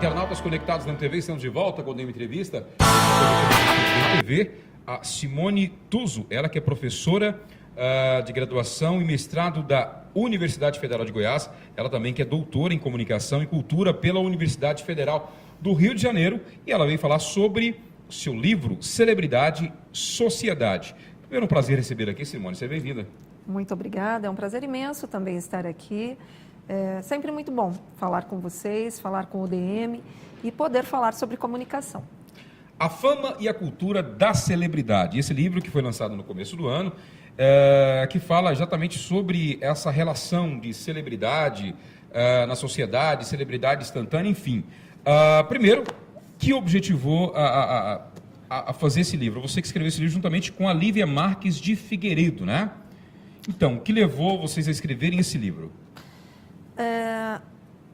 internautas conectados na TV, estamos de volta com a entrevista na TV, a Simone Tuso, ela que é professora de graduação e mestrado da Universidade Federal de Goiás, ela também que é doutora em comunicação e cultura pela Universidade Federal do Rio de Janeiro, e ela veio falar sobre o seu livro Celebridade, Sociedade. Primeiro, um prazer receber aqui, Simone, seja bem-vinda. Muito obrigada, é um prazer imenso também estar aqui. É sempre muito bom falar com vocês, falar com o DM e poder falar sobre comunicação. A fama e a cultura da celebridade. Esse livro que foi lançado no começo do ano, que fala exatamente sobre essa relação de celebridade na sociedade, celebridade instantânea, enfim. Primeiro, que objetivou a fazer esse livro? Você que escreveu esse livro juntamente com a Lívia Marques de Figueiredo, né? Então, o que levou vocês a escreverem esse livro?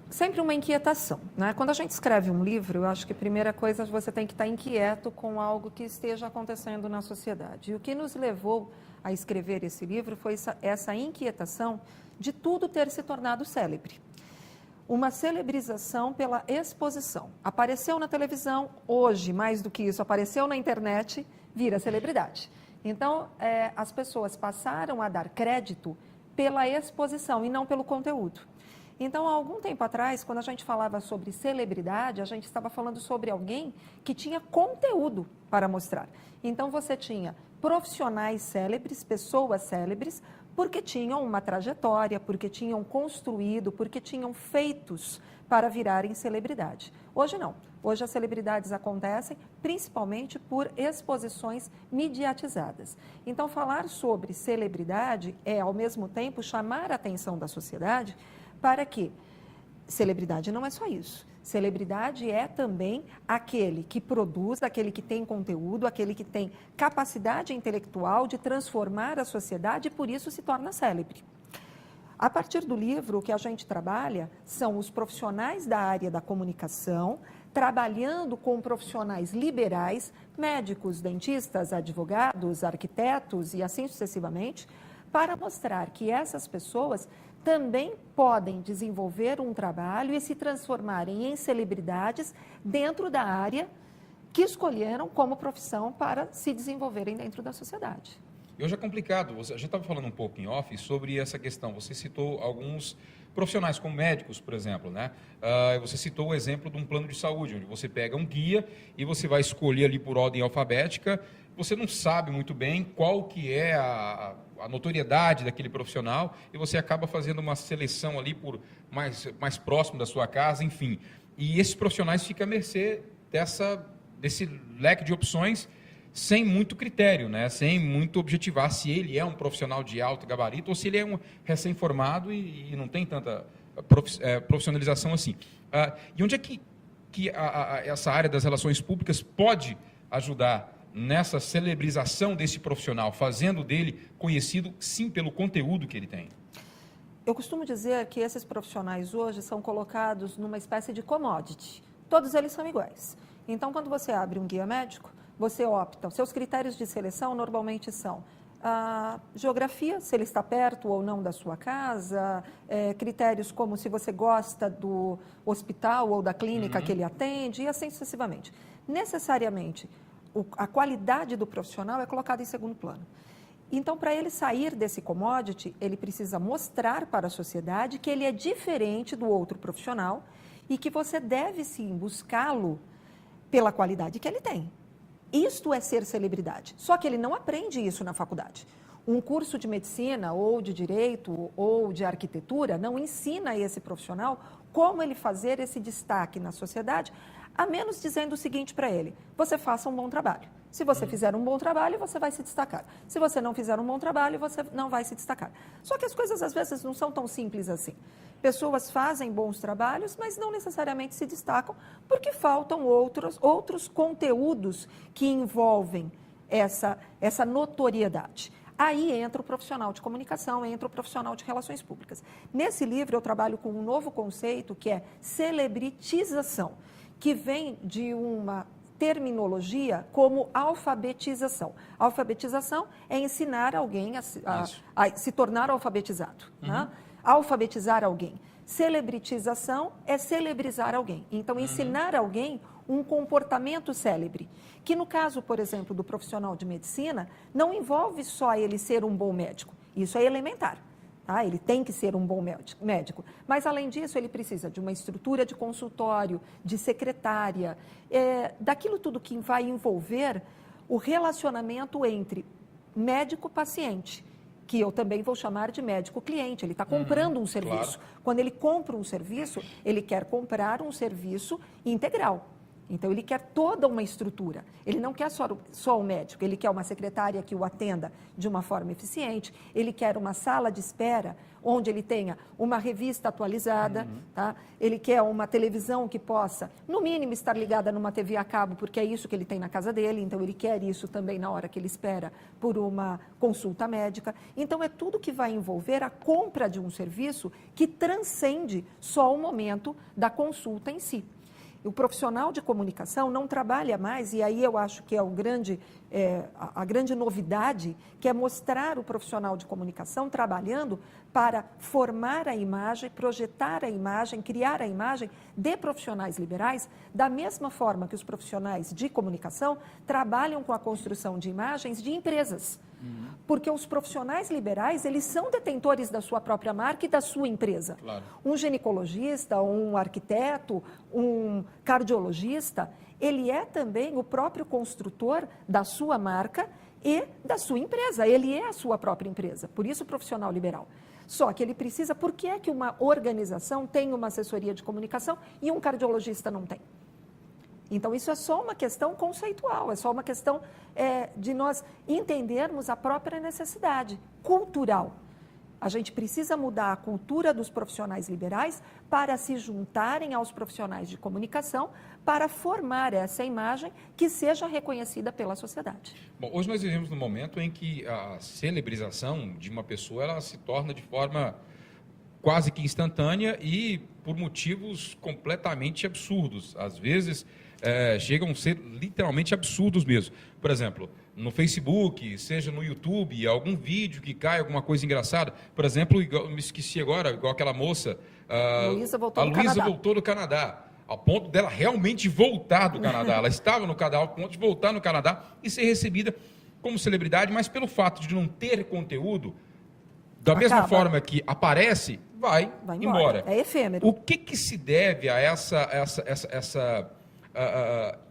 Sempre uma inquietação, né? Quando a gente escreve um livro, eu acho que a primeira coisa você tem que estar inquieto com algo que esteja acontecendo na sociedade. E o que nos levou a escrever esse livro foi essa inquietação de tudo ter se tornado célebre. Uma celebrização pela exposição. Apareceu na televisão, hoje, mais do que isso, apareceu na internet, vira celebridade. Então, as pessoas passaram a dar crédito pela exposição e não pelo conteúdo. Então, há algum tempo atrás, quando a gente falava sobre celebridade, a gente estava falando sobre alguém que tinha conteúdo para mostrar. Então, você tinha profissionais célebres, pessoas célebres, porque tinham uma trajetória, porque tinham construído, porque tinham feitos para virarem celebridade. Hoje não. Hoje as celebridades acontecem principalmente por exposições mediatizadas. Então, falar sobre celebridade é, ao mesmo tempo, chamar a atenção da sociedade para que celebridade não é só isso. Celebridade é também aquele que produz, aquele que tem conteúdo, aquele que tem capacidade intelectual de transformar a sociedade e por isso se torna célebre. A partir do livro, o que a gente trabalha são os profissionais da área da comunicação, trabalhando com profissionais liberais, médicos, dentistas, advogados, arquitetos e assim sucessivamente, para mostrar que essas pessoas também podem desenvolver um trabalho e se transformarem em celebridades dentro da área que escolheram como profissão para se desenvolverem dentro da sociedade. E hoje é complicado, a gente estava falando um pouco em off sobre essa questão, você citou alguns profissionais como médicos, por exemplo, né? Você citou o exemplo de um plano de saúde, onde você pega um guia e você vai escolher ali por ordem alfabética, você não sabe muito bem qual que é a notoriedade daquele profissional e você acaba fazendo uma seleção ali por mais próximo da sua casa, enfim. E esses profissionais ficam à mercê desse leque de opções sem muito critério, né? Sem muito objetivar se ele é um profissional de alto gabarito ou se ele é um recém-formado e não tem tanta profissionalização assim. E onde é que essa área das relações públicas pode ajudar nessa celebrização desse profissional, fazendo dele conhecido, sim, pelo conteúdo que ele tem? Eu costumo dizer que esses profissionais hoje são colocados numa espécie de commodity. Todos eles são iguais. Então, quando você abre um guia médico, você opta, os seus critérios de seleção normalmente são a geografia, se ele está perto ou não da sua casa, critérios como se você gosta do hospital ou da clínica que ele atende, e assim sucessivamente. Necessariamente, a qualidade do profissional é colocada em segundo plano. Então, para ele sair desse commodity, ele precisa mostrar para a sociedade que ele é diferente do outro profissional e que você deve, sim, buscá-lo pela qualidade que ele tem. Isto é ser celebridade. Só que ele não aprende isso na faculdade. Um curso de medicina ou de direito ou de arquitetura não ensina a esse profissional como ele fazer esse destaque na sociedade, a menos dizendo o seguinte para ele: você faça um bom trabalho. Se você fizer um bom trabalho, você vai se destacar. Se você não fizer um bom trabalho, você não vai se destacar. Só que as coisas, às vezes, não são tão simples assim. Pessoas fazem bons trabalhos, mas não necessariamente se destacam, porque faltam outros conteúdos que envolvem essa notoriedade. Aí entra o profissional de comunicação, entra o profissional de relações públicas. Nesse livro, eu trabalho com um novo conceito, que é celebritização, que vem de uma terminologia como alfabetização. Alfabetização é ensinar alguém a se tornar alfabetizado, né? Alfabetizar alguém. Celebritização é celebrizar alguém. Então, ensinar alguém um comportamento célebre, que no caso, por exemplo, do profissional de medicina, não envolve só ele ser um bom médico. Isso é elementar. Tá? Ele tem que ser um bom médico. Mas, além disso, ele precisa de uma estrutura de consultório, de secretária, daquilo tudo que vai envolver o relacionamento entre médico-paciente, que eu também vou chamar de médico-cliente. Ele está comprando um serviço. Claro. Quando ele compra um serviço, ele quer comprar um serviço integral. Então, ele quer toda uma estrutura. Ele não quer só o médico, ele quer uma secretária que o atenda de uma forma eficiente, ele quer uma sala de espera onde ele tenha uma revista atualizada, tá? Ele quer uma televisão que possa, no mínimo, estar ligada numa TV a cabo, porque é isso que ele tem na casa dele, então ele quer isso também na hora que ele espera por uma consulta médica. Então, é tudo que vai envolver a compra de um serviço que transcende só o momento da consulta em si. O profissional de comunicação não trabalha mais, e aí eu acho que é a grande novidade, que é mostrar o profissional de comunicação trabalhando para formar a imagem, projetar a imagem, criar a imagem de profissionais liberais, da mesma forma que os profissionais de comunicação trabalham com a construção de imagens de empresas. Porque os profissionais liberais, eles são detentores da sua própria marca e da sua empresa. Claro. Um ginecologista, um arquiteto, um cardiologista, ele é também o próprio construtor da sua marca e da sua empresa. Ele é a sua própria empresa, por isso profissional liberal. Só que ele precisa, por que é que uma organização tem uma assessoria de comunicação e um cardiologista não tem? Então, isso é só uma questão conceitual, é só uma questão de nós entendermos a própria necessidade cultural. A gente precisa mudar a cultura dos profissionais liberais para se juntarem aos profissionais de comunicação para formar essa imagem que seja reconhecida pela sociedade. Bom, hoje nós vivemos num momento em que a celebrização de uma pessoa ela se torna de forma quase que instantânea e por motivos completamente absurdos. Às vezes, chegam a ser literalmente absurdos mesmo. Por exemplo, no Facebook, seja no YouTube, algum vídeo que cai, alguma coisa engraçada. Por exemplo, igual, me esqueci agora, igual aquela moça, a Luísa voltou do Canadá, ao ponto dela realmente voltar do Canadá. Ela estava no Canadá, ao ponto de voltar no Canadá e ser recebida como celebridade, mas pelo fato de não ter conteúdo, da mesma forma que aparece, vai embora. É efêmero. O que se deve a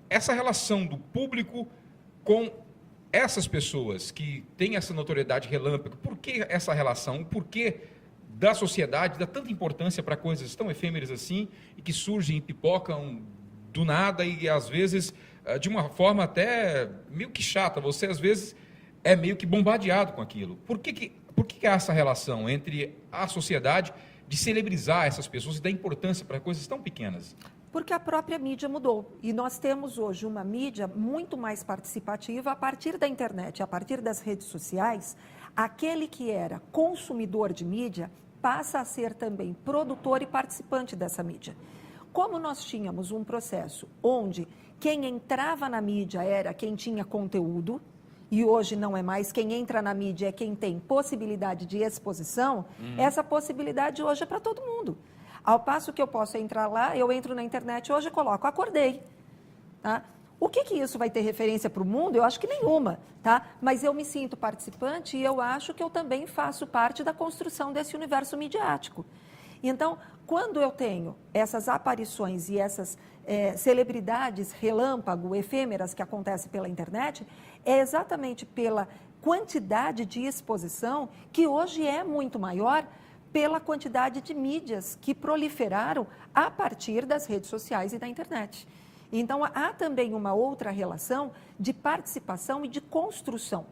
essa relação do público com essas pessoas que têm essa notoriedade relâmpago? Por que essa relação? Por que da sociedade dá tanta importância para coisas tão efêmeras assim e que surgem e pipocam do nada e às vezes de uma forma até meio que chata? Você às vezes é meio que bombardeado com aquilo. Por que há essa relação entre a sociedade de celebrizar essas pessoas e dar importância para coisas tão pequenas? Porque a própria mídia mudou e nós temos hoje uma mídia muito mais participativa a partir da internet, a partir das redes sociais. Aquele que era consumidor de mídia passa a ser também produtor e participante dessa mídia. Como nós tínhamos um processo onde quem entrava na mídia era quem tinha conteúdo, e hoje não é mais, quem entra na mídia é quem tem possibilidade de exposição, essa possibilidade hoje é para todo mundo. Ao passo que eu posso entrar lá, eu entro na internet hoje e coloco, acordei. Tá? O que isso vai ter referência para o mundo? Eu acho que nenhuma, tá? Mas eu me sinto participante e eu acho que eu também faço parte da construção desse universo midiático. Então, quando eu tenho essas aparições e essas celebridades relâmpago, efêmeras que acontecem pela internet, é exatamente pela quantidade de exposição que hoje é muito maior pela quantidade de mídias que proliferaram a partir das redes sociais e da internet. Então, há também uma outra relação de participação e de construção.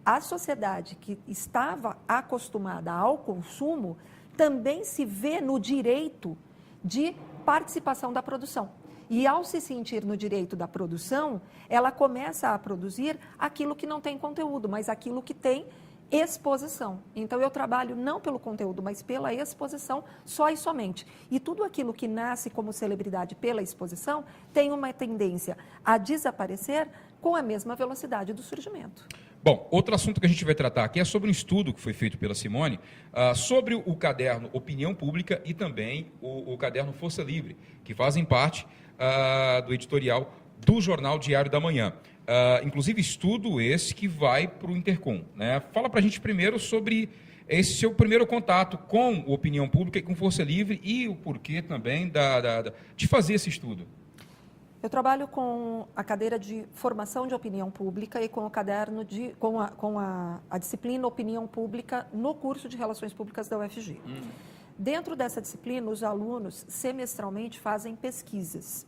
A sociedade que estava acostumada ao consumo também se vê no direito de participação da produção. E ao se sentir no direito da produção, ela começa a produzir aquilo que não tem conteúdo, mas aquilo que tem exposição. Então, eu trabalho não pelo conteúdo, mas pela exposição só e somente. E tudo aquilo que nasce como celebridade pela exposição tem uma tendência a desaparecer com a mesma velocidade do surgimento. Bom, outro assunto que a gente vai tratar aqui é sobre um estudo que foi feito pela Simone sobre o caderno Opinião Pública e também o caderno Força Livre, que fazem parte do editorial do Jornal Diário da Manhã. Inclusive, estudo esse que vai para o Intercom, né? Fala para a gente primeiro sobre esse seu primeiro contato com o Opinião Pública e com Força Livre e o porquê também de fazer esse estudo. Eu trabalho com a cadeira de formação de opinião pública e com o caderno com a disciplina Opinião Pública no curso de Relações Públicas da UFG. Dentro dessa disciplina, os alunos semestralmente fazem pesquisas.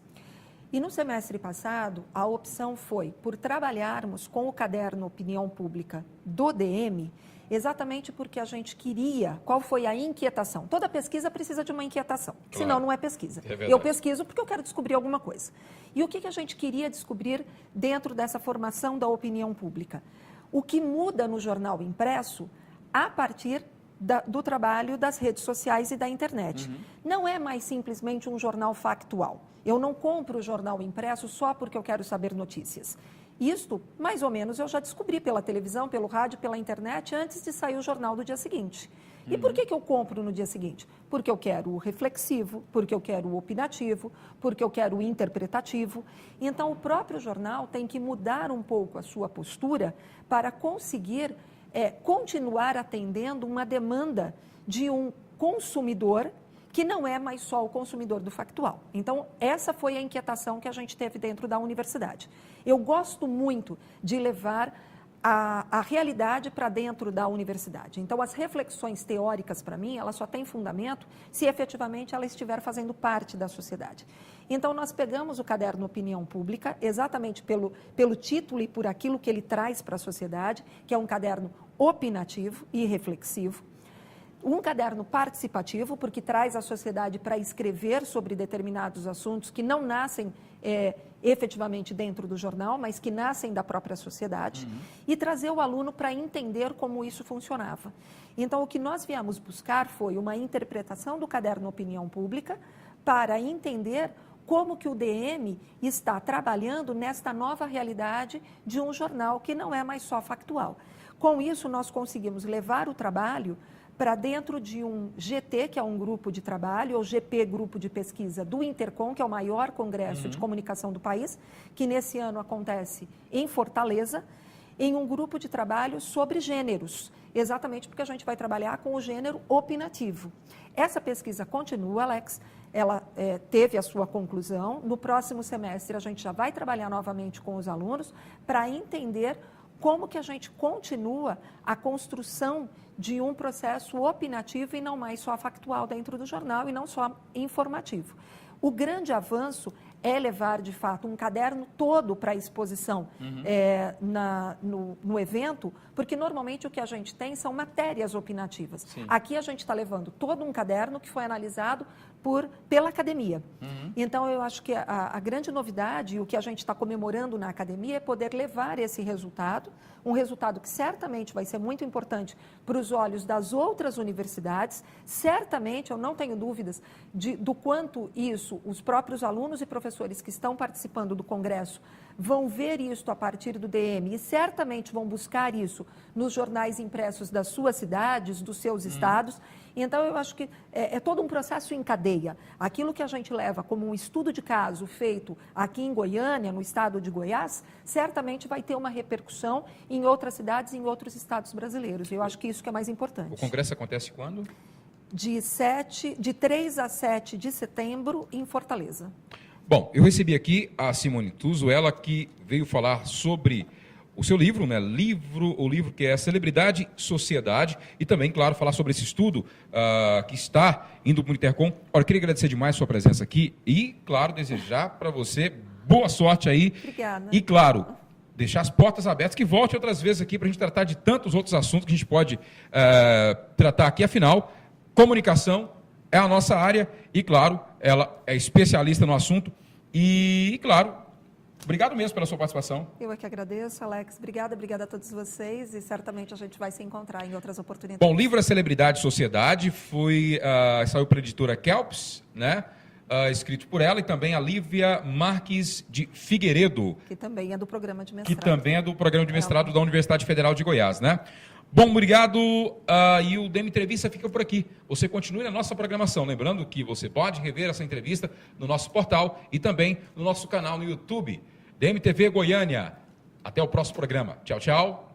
E no semestre passado, a opção foi por trabalharmos com o caderno Opinião Pública do DM, exatamente porque a gente queria, qual foi a inquietação? Toda pesquisa precisa de uma inquietação, claro. Senão não é pesquisa. Eu pesquiso porque eu quero descobrir alguma coisa. E o que a gente queria descobrir dentro dessa formação da opinião pública? O que muda no jornal impresso a partir do trabalho das redes sociais e da internet. Não é mais simplesmente um jornal factual. Eu não compro o jornal impresso só porque eu quero saber notícias. Isto, mais ou menos, eu já descobri pela televisão, pelo rádio, pela internet, antes de sair o jornal do dia seguinte. E por que eu compro no dia seguinte? Porque eu quero o reflexivo, porque eu quero o opinativo, porque eu quero o interpretativo. Então, o próprio jornal tem que mudar um pouco a sua postura para conseguir continuar atendendo uma demanda de um consumidor que não é mais só o consumidor do factual. Então, essa foi a inquietação que a gente teve dentro da universidade. Eu gosto muito de levar a realidade para dentro da universidade. Então, as reflexões teóricas, para mim, elas só têm fundamento se efetivamente ela estiver fazendo parte da sociedade. Então, nós pegamos o caderno Opinião Pública, exatamente pelo título e por aquilo que ele traz para a sociedade, que é um caderno opinativo e reflexivo. Um caderno participativo, porque traz a sociedade para escrever sobre determinados assuntos que não nascem efetivamente dentro do jornal, mas que nascem da própria sociedade, e trazer o aluno para entender como isso funcionava. Então, o que nós viemos buscar foi uma interpretação do caderno Opinião Pública para entender como que o DM está trabalhando nesta nova realidade de um jornal que não é mais só factual. Com isso, nós conseguimos levar o trabalho para dentro de um GT, que é um grupo de trabalho, ou GP, Grupo de Pesquisa do Intercom, que é o maior congresso de comunicação do país, que nesse ano acontece em Fortaleza, em um grupo de trabalho sobre gêneros, exatamente porque a gente vai trabalhar com o gênero opinativo. Essa pesquisa continua, Alex, ela teve a sua conclusão. No próximo semestre, a gente já vai trabalhar novamente com os alunos para entender como que a gente continua a construção de um processo opinativo e não mais só factual dentro do jornal e não só informativo. O grande avanço é levar, de fato, um caderno todo para a exposição no evento, porque normalmente o que a gente tem são matérias opinativas. Sim. Aqui a gente está levando todo um caderno que foi analisado pela academia. Então, eu acho que a grande novidade, o que a gente está comemorando na academia, é poder levar esse resultado, um resultado que certamente vai ser muito importante para os olhos das outras universidades. Certamente, eu não tenho dúvidas do quanto isso, os próprios alunos e professores que estão participando do congresso vão ver isso a partir do DM e certamente vão buscar isso nos jornais impressos das suas cidades, dos seus estados. Então, eu acho que é todo um processo em cadeia. Aquilo que a gente leva como um estudo de caso feito aqui em Goiânia, no estado de Goiás, certamente vai ter uma repercussão em outras cidades e em outros estados brasileiros. Eu acho que isso que é mais importante. O congresso acontece quando? De 3 a 7 de setembro, em Fortaleza. Bom, eu recebi aqui a Simone Tuso, ela que veio falar sobre o seu livro, né? O livro que é Celebridade, Sociedade, e também, claro, falar sobre esse estudo que está indo para o Intercom. Olha, eu queria agradecer demais a sua presença aqui e, claro, desejar para você boa sorte aí. Obrigada. E, claro, deixar as portas abertas, que volte outras vezes aqui para a gente tratar de tantos outros assuntos que a gente pode tratar aqui. Afinal, comunicação é a nossa área e, claro, ela é especialista no assunto. E, claro, obrigado mesmo pela sua participação. Eu é que agradeço, Alex. Obrigada a todos vocês e certamente a gente vai se encontrar em outras oportunidades. Bom, o livro é Celebridade e Sociedade, saiu pela editora Kelps, né? escrito por ela, e também a Lívia Marques de Figueiredo, Que também é do programa de mestrado. que também é do programa de mestrado da Universidade Federal de Goiás, né? Bom, obrigado. E o DM Entrevista fica por aqui. Você continue na nossa programação. Lembrando que você pode rever essa entrevista no nosso portal e também no nosso canal no YouTube. DMTV Goiânia. Até o próximo programa. Tchau, tchau.